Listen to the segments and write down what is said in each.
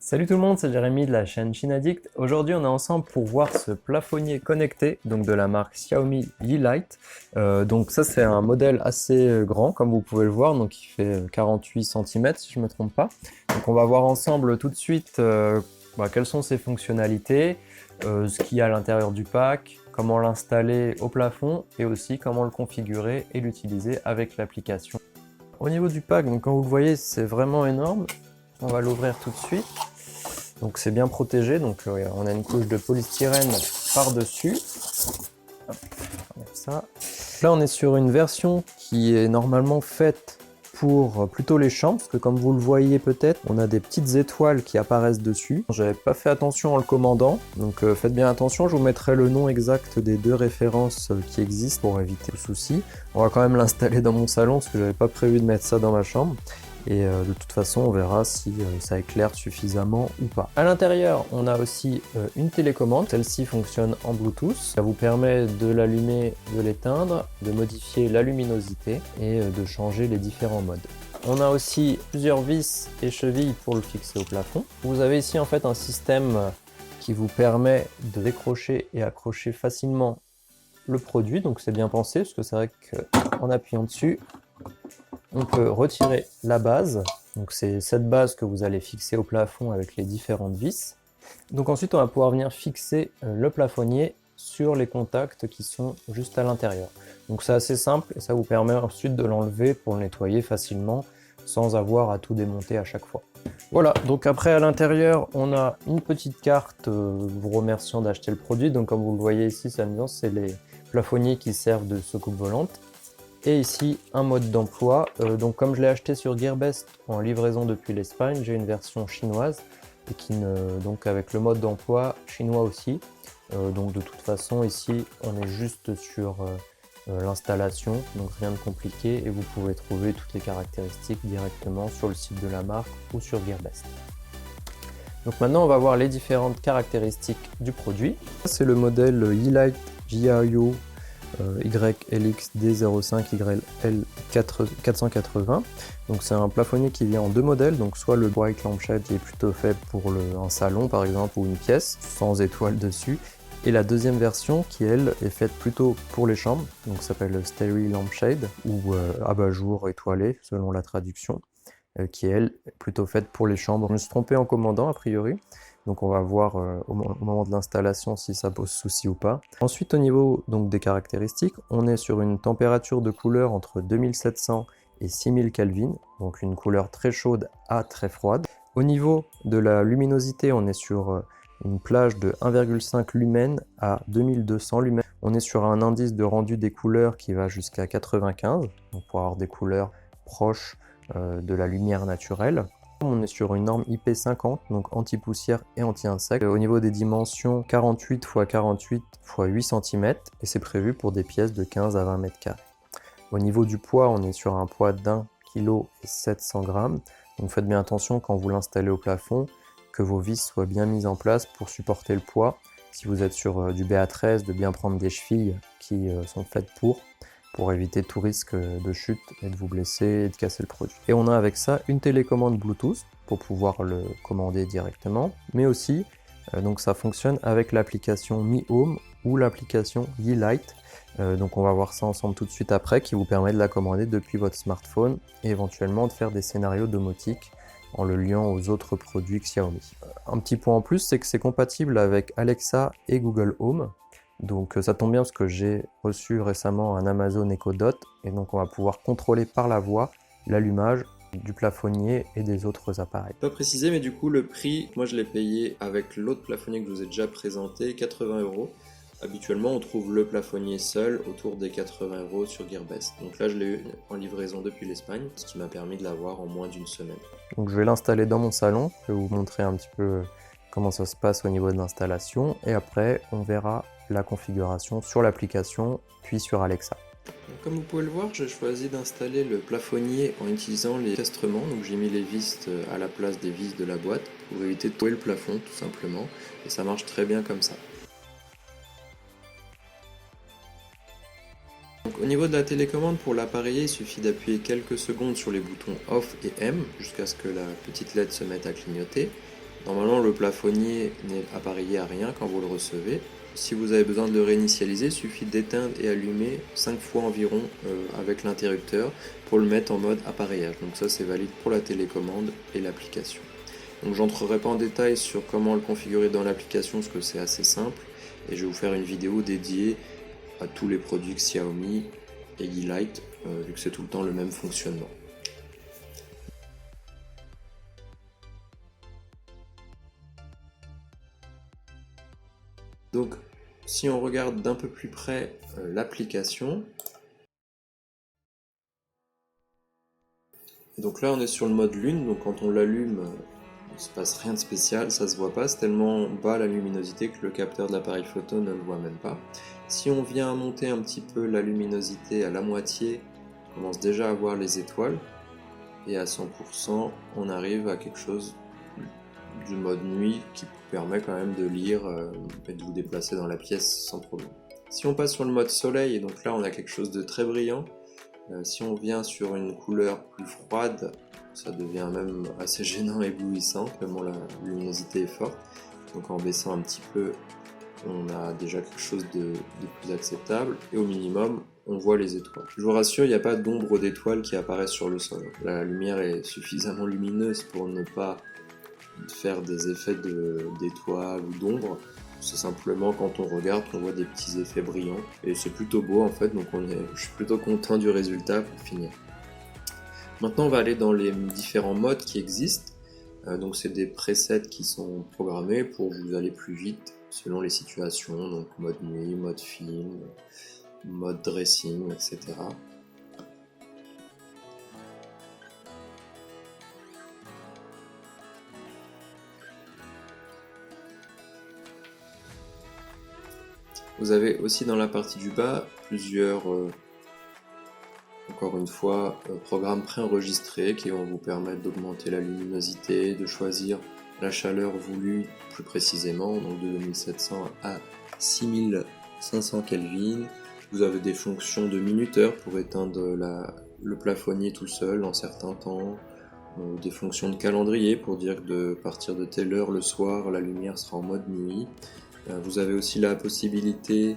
Salut tout le monde, c'est Jérémy de la chaîne Chinaddict. Aujourd'hui, on est ensemble pour voir ce plafonnier connecté, donc de la marque Xiaomi Yeelight. Donc ça, c'est un modèle assez grand, comme vous pouvez le voir, donc il fait 48 cm si je ne me trompe pas. Donc on va voir ensemble tout de suite quelles sont ses fonctionnalités, ce qu'il y a à l'intérieur du pack, comment l'installer au plafond et aussi comment le configurer et l'utiliser avec l'application. Au niveau du pack, donc comme vous le voyez, c'est vraiment énorme. On va l'ouvrir tout de suite. Donc c'est bien protégé, donc on a une couche de polystyrène par-dessus. Ça. Là on est sur une version qui est normalement faite pour plutôt les chambres, parce que comme vous le voyez peut-être, on a des petites étoiles qui apparaissent dessus. J'avais pas fait attention en le commandant, donc faites bien attention, je vous mettrai le nom exact des deux références qui existent pour éviter le souci. On va quand même l'installer dans mon salon, parce que j'avais pas prévu de mettre ça dans ma chambre. Et de toute façon, on verra si ça éclaire suffisamment ou pas. À l'intérieur, on a aussi une télécommande. Celle-ci fonctionne en Bluetooth. Ça vous permet de l'allumer, de l'éteindre, de modifier la luminosité et de changer les différents modes. On a aussi plusieurs vis et chevilles pour le fixer au plafond. Vous avez ici en fait un système qui vous permet de décrocher et accrocher facilement le produit. Donc c'est bien pensé, parce que c'est vrai qu'en appuyant dessus, on peut retirer la base, donc c'est cette base que vous allez fixer au plafond avec les différentes vis. Donc ensuite on va pouvoir venir fixer le plafonnier sur les contacts qui sont juste à l'intérieur. Donc c'est assez simple et ça vous permet ensuite de l'enlever pour le nettoyer facilement sans avoir à tout démonter à chaque fois. Voilà, donc après à l'intérieur on a une petite carte vous remerciant d'acheter le produit. Donc comme vous le voyez ici, c'est amusant, c'est les plafonniers qui servent de secoupe volante. Et ici un mode d'emploi. Donc comme je l'ai acheté sur Gearbest en livraison depuis l'Espagne, j'ai une version chinoise et donc avec le mode d'emploi chinois aussi. Donc de toute façon ici on est juste sur l'installation, donc rien de compliqué, et vous pouvez trouver toutes les caractéristiques directement sur le site de la marque ou sur Gearbest. Donc maintenant on va voir les différentes caractéristiques du produit. C'est le modèle Yeelight GIO YLX D05 YL480. Donc c'est un plafonnier qui vient en deux modèles, donc soit le Bright Lampshade qui est plutôt fait pour un salon par exemple ou une pièce sans étoile dessus, et la deuxième version qui elle est faite plutôt pour les chambres, donc ça s'appelle le Starry Lampshade ou abat-jour étoilé selon la traduction, qui est elle plutôt faite pour les chambres. Je me suis trompé en commandant a priori. Donc on va voir au moment de l'installation si ça pose souci ou pas. Ensuite au niveau donc, des caractéristiques, on est sur une température de couleur entre 2700 et 6000 Kelvin, donc une couleur très chaude à très froide. Au niveau de la luminosité, on est sur une plage de 1,5 lumen à 2200 lumens. On est sur un indice de rendu des couleurs qui va jusqu'à 95, donc pour avoir des couleurs proches de la lumière naturelle. On est sur une norme IP50, donc anti-poussière et anti-insectes. Au niveau des dimensions, 48 x 48 x 8 cm, et c'est prévu pour des pièces de 15 à 20 m². Au niveau du poids, on est sur un poids d'1 kg et 700 g. Donc faites bien attention quand vous l'installez au plafond, que vos vis soient bien mises en place pour supporter le poids. Si vous êtes sur du BA13, de bien prendre des chevilles qui sont faites pour éviter tout risque de chute et de vous blesser et de casser le produit. Et on a avec ça une télécommande Bluetooth pour pouvoir le commander directement, mais aussi donc ça fonctionne avec l'application Mi Home ou l'application Yeelight. Donc on va voir ça ensemble tout de suite après, qui vous permet de la commander depuis votre smartphone et éventuellement de faire des scénarios domotiques en le liant aux autres produits Xiaomi. Un petit point en plus, c'est que c'est compatible avec Alexa et Google Home. Donc ça tombe bien parce que j'ai reçu récemment un Amazon Echo Dot, et donc on va pouvoir contrôler par la voix l'allumage du plafonnier et des autres appareils. Pas précisé, mais du coup le prix, moi je l'ai payé avec l'autre plafonnier que je vous ai déjà présenté, 80 €. Habituellement on trouve le plafonnier seul autour des 80 € sur Gearbest. Donc là je l'ai eu en livraison depuis l'Espagne, ce qui m'a permis de l'avoir en moins d'une semaine. Donc je vais l'installer dans mon salon, je vais vous montrer un petit peu comment ça se passe au niveau de l'installation, et après on verra la configuration sur l'application puis sur Alexa. Donc, comme vous pouvez le voir, j'ai choisi d'installer le plafonnier en utilisant les castrements. Donc j'ai mis les vis à la place des vis de la boîte pour éviter de toucher le plafond tout simplement, et ça marche très bien comme ça. Donc, au niveau de la télécommande, pour l'appareiller, il suffit d'appuyer quelques secondes sur les boutons OFF et M jusqu'à ce que la petite LED se mette à clignoter. Normalement, le plafonnier n'est appareillé à rien quand vous le recevez. Si vous avez besoin de le réinitialiser, il suffit d'éteindre et allumer 5 fois environ avec l'interrupteur pour le mettre en mode appareillage. Donc ça, c'est valide pour la télécommande et l'application. Donc j'entrerai pas en détail sur comment le configurer dans l'application parce que c'est assez simple et je vais vous faire une vidéo dédiée à tous les produits Xiaomi et Yeelight vu que c'est tout le temps le même fonctionnement. Donc si on regarde d'un peu plus près l'application, donc là on est sur le mode lune, donc quand on l'allume, il ne se passe rien de spécial, ça se voit pas, c'est tellement bas la luminosité que le capteur de l'appareil photo ne le voit même pas. Si on vient monter un petit peu la luminosité à la moitié, on commence déjà à voir les étoiles, et à 100% on arrive à quelque chose du mode nuit qui permet quand même de lire et de vous déplacer dans la pièce sans problème. Si on passe sur le mode soleil, et donc là on a quelque chose de très brillant, si on vient sur une couleur plus froide, ça devient même assez gênant et éblouissant, tellement la luminosité est forte. Donc en baissant un petit peu, on a déjà quelque chose de plus acceptable, et au minimum, on voit les étoiles. Je vous rassure, il n'y a pas d'ombre d'étoiles qui apparaissent sur le sol. La lumière est suffisamment lumineuse pour ne pas faire des effets d'étoiles ou d'ombre. C'est simplement quand on regarde qu'on voit des petits effets brillants et c'est plutôt beau en fait, donc je suis plutôt content du résultat pour finir. Maintenant on va aller dans les différents modes qui existent. Donc c'est des presets qui sont programmés pour vous aller plus vite selon les situations, donc mode nuit, mode film, mode dressing, etc. Vous avez aussi dans la partie du bas plusieurs, encore une fois, programmes préenregistrés qui vont vous permettre d'augmenter la luminosité, de choisir la chaleur voulue plus précisément, donc de 2700 à 6500 Kelvin. Vous avez des fonctions de minuteur pour éteindre le plafonnier tout seul en certains temps, des fonctions de calendrier pour dire que de partir de telle heure le soir, la lumière sera en mode nuit. Vous avez aussi la possibilité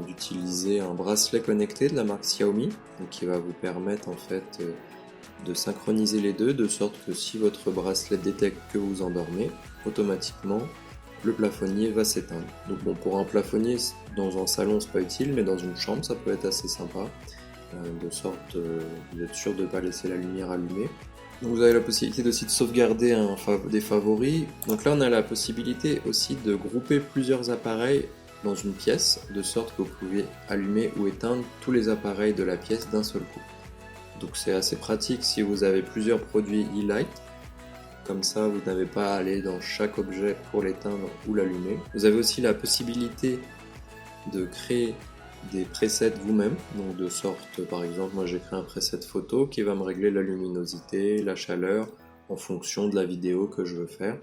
d'utiliser un bracelet connecté de la marque Xiaomi, donc qui va vous permettre en fait de synchroniser les deux, de sorte que si votre bracelet détecte que vous endormez, automatiquement le plafonnier va s'éteindre. Donc bon, pour un plafonnier dans un salon c'est pas utile, mais dans une chambre ça peut être assez sympa, de sorte vous êtes sûr de ne pas laisser la lumière allumée. Donc vous avez la possibilité aussi de sauvegarder des favoris. Donc là on a la possibilité aussi de grouper plusieurs appareils dans une pièce, de sorte que vous pouvez allumer ou éteindre tous les appareils de la pièce d'un seul coup. Donc c'est assez pratique si vous avez plusieurs produits Yeelight. Comme ça vous n'avez pas à aller dans chaque objet pour l'éteindre ou l'allumer. Vous avez aussi la possibilité de créer des presets vous-même, donc de sorte, par exemple, moi j'ai créé un preset photo qui va me régler la luminosité, la chaleur, en fonction de la vidéo que je veux faire.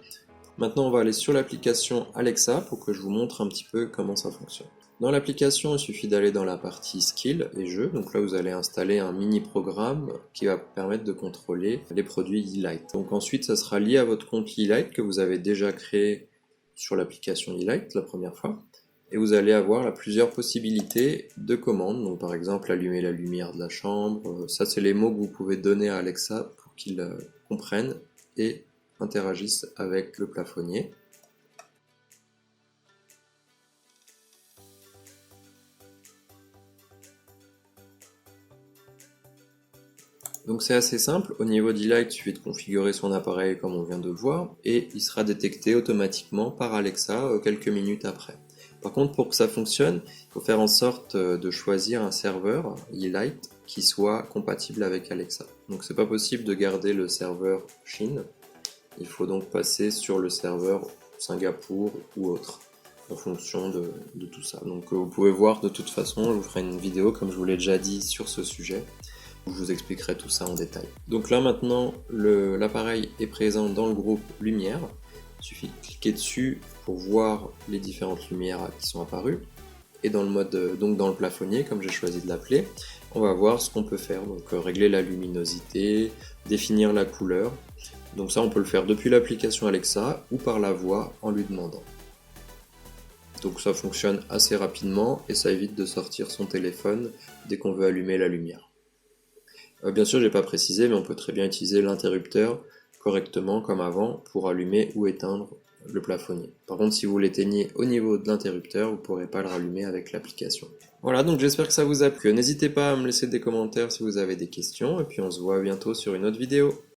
Maintenant on va aller sur l'application Alexa pour que je vous montre un petit peu comment ça fonctionne. Dans l'application, il suffit d'aller dans la partie Skill et Jeux, donc là vous allez installer un mini-programme qui va permettre de contrôler les produits Yeelight. Donc ensuite ça sera lié à votre compte Yeelight que vous avez déjà créé sur l'application Yeelight la première fois. Et vous allez avoir plusieurs possibilités de commandes, donc par exemple allumer la lumière de la chambre, ça c'est les mots que vous pouvez donner à Alexa pour qu'il comprenne et interagisse avec le plafonnier. Donc c'est assez simple, au niveau d'Yeelight, il suffit de configurer son appareil comme on vient de le voir, et il sera détecté automatiquement par Alexa quelques minutes après. Par contre, pour que ça fonctionne, il faut faire en sorte de choisir un serveur Yeelight qui soit compatible avec Alexa. Donc c'est pas possible de garder le serveur Chine, il faut donc passer sur le serveur Singapour ou autre, en fonction de tout ça. Donc vous pouvez voir de toute façon, je vous ferai une vidéo comme je vous l'ai déjà dit sur ce sujet, où je vous expliquerai tout ça en détail. Donc là maintenant, l'appareil est présent dans le groupe lumière, il suffit de cliquer dessus pour voir les différentes lumières qui sont apparues. Et dans le mode, donc dans le plafonnier, comme j'ai choisi de l'appeler, on va voir ce qu'on peut faire. Donc régler la luminosité, définir la couleur. Donc ça, on peut le faire depuis l'application Alexa ou par la voix en lui demandant. Donc ça fonctionne assez rapidement et ça évite de sortir son téléphone dès qu'on veut allumer la lumière. Bien sûr, j'ai pas précisé, mais on peut très bien utiliser l'interrupteur correctement comme avant pour allumer ou éteindre le plafonnier. Par contre, si vous l'éteignez au niveau de l'interrupteur, vous ne pourrez pas le rallumer avec l'application. Voilà, donc j'espère que ça vous a plu. N'hésitez pas à me laisser des commentaires si vous avez des questions, et puis on se voit bientôt sur une autre vidéo.